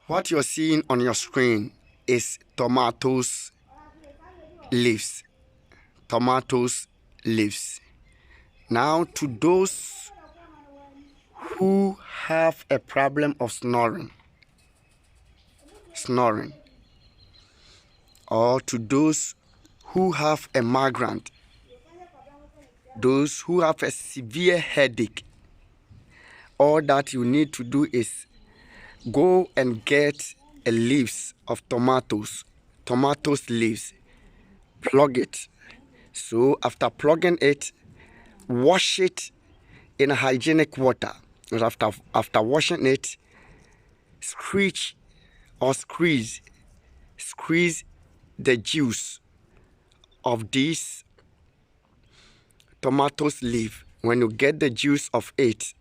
What you're seeing on your screen is tomatoes leaves. Tomatoes leaves. Now, to those who have a problem of snoring, or to those who have a migraine, those who have a severe headache, all that you need to do is go and get a leaves of tomatoes leaves, plug it. So after plugging it, wash it in hygienic water. And after washing it, squeeze the juice of this tomatoes leaf. When you get the juice of it,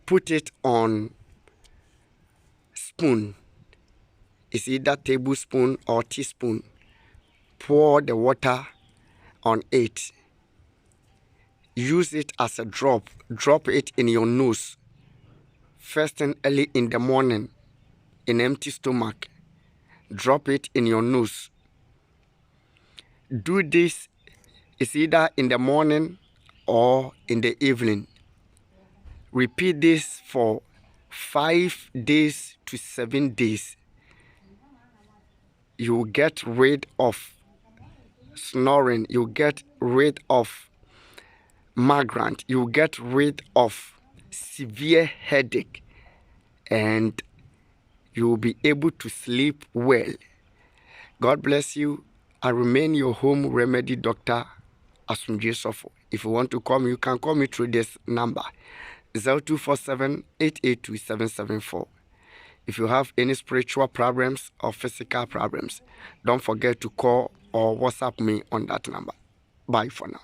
put it on spoon. It's either tablespoon or teaspoon. Pour the water on it. Use it as a drop. Drop it in your nose. First thing early in the morning, in empty stomach. Drop it in your nose. Do this is either in the morning or in the evening. Repeat this for 5 days to 7 days. You will get rid of snoring. You will get rid of migraine. You will get rid of severe headache, and you will be able to sleep well. God bless you. I remain your home remedy doctor, Asumdwe Sofo. If you want to call me, you can call me through this number, 0247-882-774. If you have any spiritual problems or physical problems, don't forget to call or WhatsApp me on that number. Bye for now.